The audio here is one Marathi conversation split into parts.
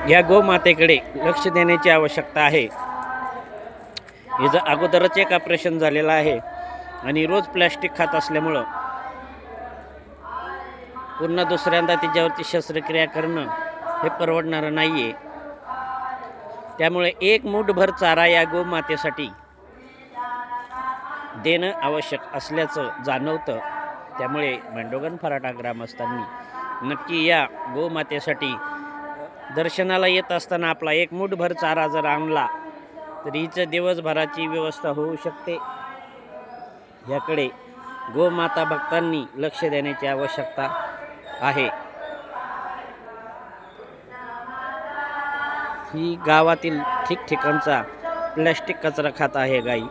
या गोमातेकडे लक्ष देण्याची आवश्यकता आहे। हिचं अगोदरच एक ऑपरेशन झालेलं आहे आणि रोज प्लॅस्टिक खात असल्यामुळं पुन्हा दुसऱ्यांदा तिच्यावरती शस्त्रक्रिया करणं हे परवडणारं नाही आहे। त्यामुळे एक मूठभर चारा या गोमातेसाठी देणं आवश्यक असल्याचं जाणवतं। त्यामुळे भांडोगण फराटा ग्रामस्थांनी नक्की या गोमातेसाठी दर्शनाला येत असताना आपला एक मूठभर चारा जर आणला तर हिचं दिवसभराची व्यवस्था होऊ शकते। याकडे गोमाता भक्तांनी लक्ष देण्याची आवश्यकता आहे। ही गावातील ठिकठिकाणचा प्लॅस्टिक कचरा खात आहे गाई।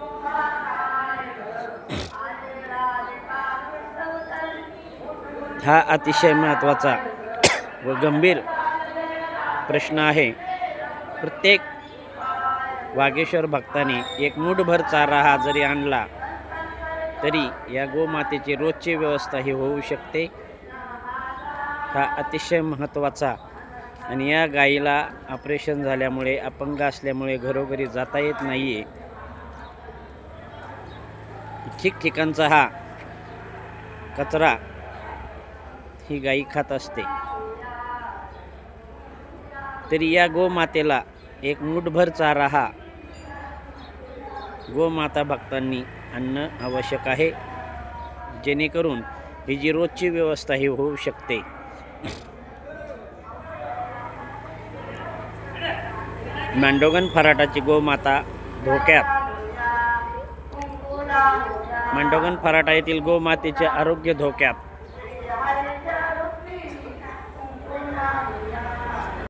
हा अतिशय महत्त्वाचा व गंभीर प्रश्न आहे। प्रत्येक वागेश्वर भक्ताने एक मूठभर चारा हा जरी आणला तरी या गोमातेची रोजची व्यवस्था ही होऊ शकते। हा अतिशय महत्त्वाचा आणि या गाईला ऑपरेशन झाल्यामुळे अपंग असल्यामुळे घरोघरी जाता येत नाही आहे। ठिकठिकाणचा हा कचरा ही गाई खात असते। तरी या गोमातेला एक मूठभर चारा हा गोमाता भक्तांनी आणणं आवश्यक आहे, जेणेकरून ही जी रोजची व्यवस्था ही होऊ शकते। भांडोगण फराटाची गोमाता धोक्यात। भांडोगण फराटा येथील गोमातेचे आरोग्य धोक्यात।